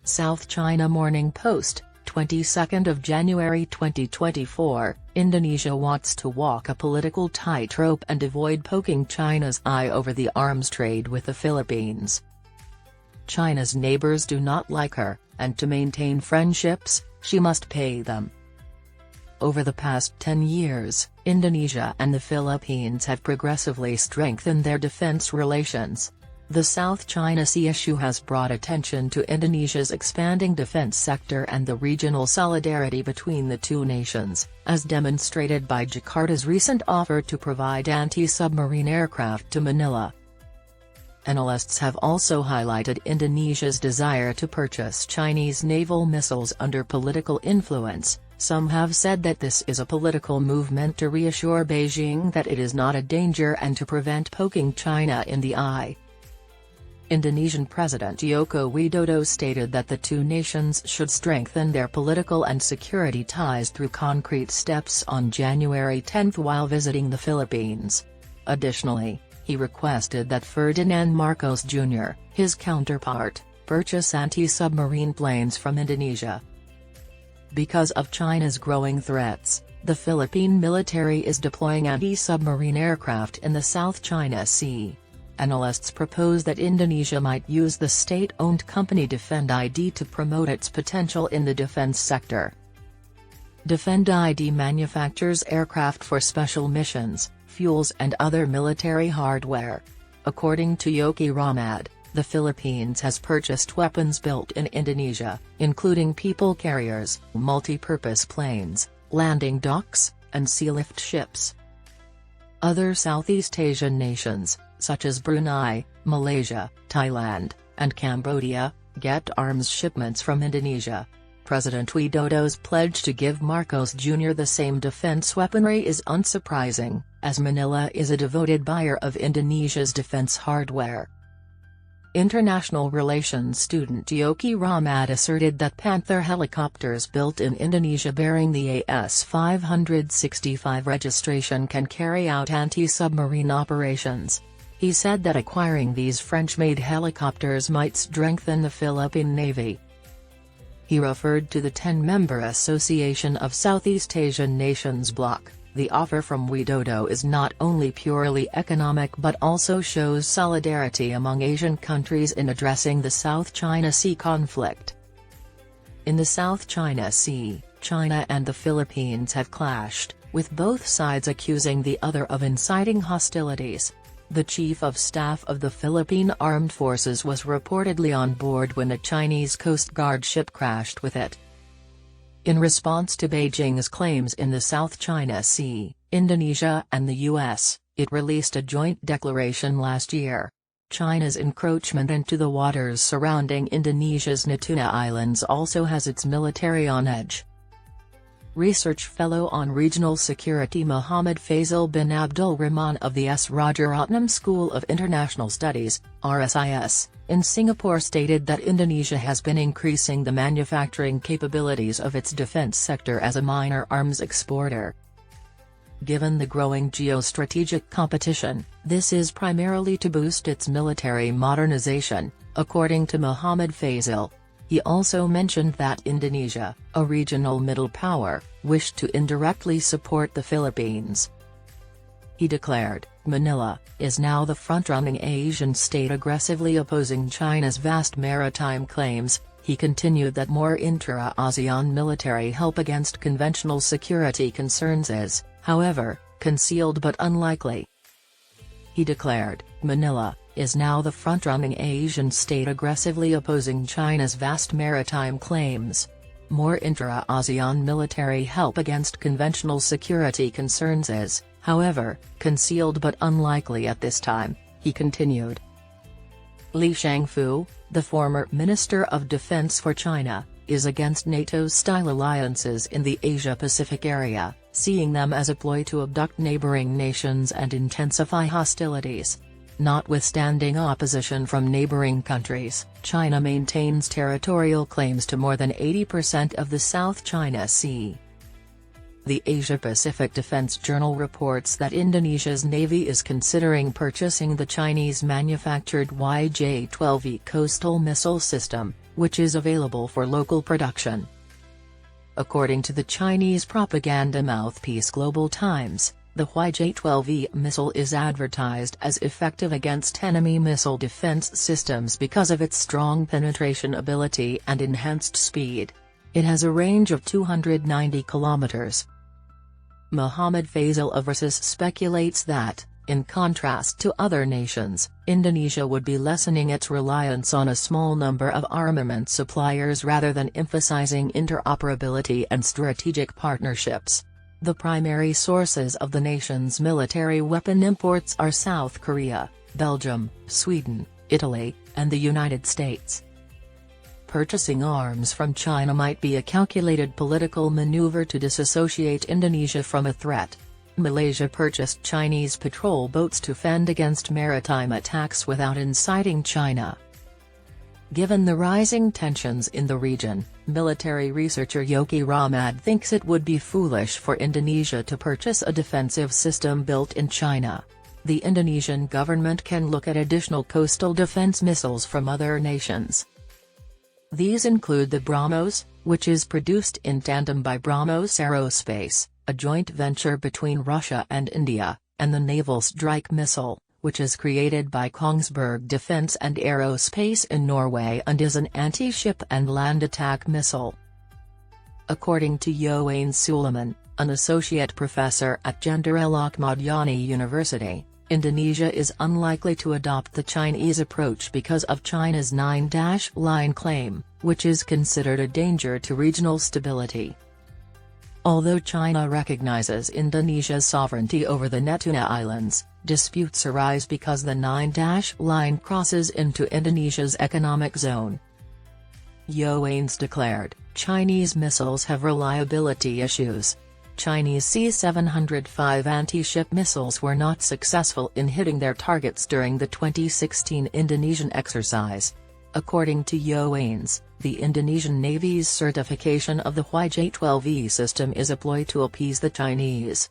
South China Morning Post, 22nd of January 2024, Indonesia wants to walk a political tightrope and avoid poking China's eye over the arms trade with the Philippines. China's neighbors do not like her, and to maintain friendships, she must pay them. Over the past 10 years, Indonesia and the Philippines have progressively strengthened their defense relations. The South China Sea issue has brought attention to Indonesia's expanding defense sector and the regional solidarity between the two nations, as demonstrated by Jakarta's recent offer to provide anti-submarine aircraft to Manila. Analysts have also highlighted Indonesia's desire to purchase Chinese naval missiles under political influence. Some have said that this is a political movement to reassure Beijing that it is not a danger and to prevent poking China in the eye. Indonesian President Joko Widodo stated that the two nations should strengthen their political and security ties through concrete steps on January 10 while visiting the Philippines. Additionally, he requested that Ferdinand Marcos Jr., his counterpart, purchase anti-submarine planes from Indonesia. Because of China's growing threats, the Philippine military is deploying anti-submarine aircraft in the South China Sea. Analysts propose that Indonesia might use the state-owned company Defend ID to promote its potential in the defense sector. Defend ID manufactures aircraft for special missions, fuels and other military hardware. According to Yogi Ramad, the Philippines has purchased weapons built in Indonesia, including people carriers, multi-purpose planes, landing docks, and sealift ships. Other Southeast Asian nations, such as Brunei, Malaysia, Thailand, and Cambodia, get arms shipments from Indonesia. President Widodo's pledge to give Marcos Jr. the same defense weaponry is unsurprising, as Manila is a devoted buyer of Indonesia's defense hardware. International relations student Yogi Ramad asserted that Panther helicopters built in Indonesia bearing the AS-565 registration can carry out anti-submarine operations. He said that acquiring these French-made helicopters might strengthen the Philippine Navy. He referred to the 10-member Association of Southeast Asian Nations bloc. The offer from Widodo is not only purely economic but also shows solidarity among Asian countries in addressing the South China Sea conflict. In the South China Sea, China and the Philippines have clashed, with both sides accusing the other of inciting hostilities. The Chief of Staff of the Philippine Armed Forces was reportedly on board when a Chinese Coast Guard ship crashed with it. In response to Beijing's claims in the South China Sea, Indonesia and the U.S., it released a joint declaration last year. China's encroachment into the waters surrounding Indonesia's Natuna Islands also has its military on edge. Research fellow on regional security Muhammad Faisal bin Abdul Rahman of the S. Rajaratnam School of International Studies, RSIS, in Singapore stated that Indonesia has been increasing the manufacturing capabilities of its defense sector as a minor arms exporter. Given the growing geostrategic competition, this is primarily to boost its military modernization, according to Muhammad Faisal. He also mentioned that Indonesia, a regional middle power, wished to indirectly support the Philippines. He declared, Manila is now the front-running Asian state aggressively opposing China's vast maritime claims. He continued that more intra-ASEAN military help against conventional security concerns is, however, concealed but unlikely. He declared, Manila is now the front-running Asian state aggressively opposing China's vast maritime claims. More intra-ASEAN military help against conventional security concerns is, however, concealed but unlikely at this time, he continued. Li Shangfu, the former Minister of Defense for China, is against NATO-style alliances in the Asia-Pacific area, seeing them as a ploy to abduct neighboring nations and intensify hostilities. Notwithstanding opposition from neighboring countries, China maintains territorial claims to more than 80% of the South China Sea. The Asia-Pacific Defense Journal reports that Indonesia's Navy is considering purchasing the Chinese-manufactured YJ-12E coastal missile system, which is available for local production. According to the Chinese propaganda mouthpiece Global Times, the YJ-12E missile is advertised as effective against enemy missile defense systems because of its strong penetration ability and enhanced speed. It has a range of 290 kilometers. Mohammed Faisal of Versus speculates that, in contrast to other nations, Indonesia would be lessening its reliance on a small number of armament suppliers rather than emphasizing interoperability and strategic partnerships. The primary sources of the nation's military weapon imports are South Korea, Belgium, Sweden, Italy, and the United States. Purchasing arms from China might be a calculated political maneuver to disassociate Indonesia from a threat. Malaysia purchased Chinese patrol boats to fend against maritime attacks without inciting China. Given the rising tensions in the region, military researcher Yogi Ramad thinks it would be foolish for Indonesia to purchase a defensive system built in China. The Indonesian government can look at additional coastal defense missiles from other nations. These include the BrahMos, which is produced in tandem by BrahMos Aerospace, a joint venture between Russia and India, and the Naval Strike Missile, which is created by Kongsberg Defence and Aerospace in Norway and is an anti-ship and land attack missile. According to Yoane Suleiman, an associate professor at Jenderal Ahmadiyani University, Indonesia is unlikely to adopt the Chinese approach because of China's 9-line claim, which is considered a danger to regional stability. Although China recognizes Indonesia's sovereignty over the Natuna Islands, disputes arise because the 9-line crosses into Indonesia's economic zone. Yoanes declared, Chinese missiles have reliability issues. Chinese C-705 anti-ship missiles were not successful in hitting their targets during the 2016 Indonesian exercise. According to Yoanes, the Indonesian Navy's certification of the YJ-12E system is a ploy to appease the Chinese.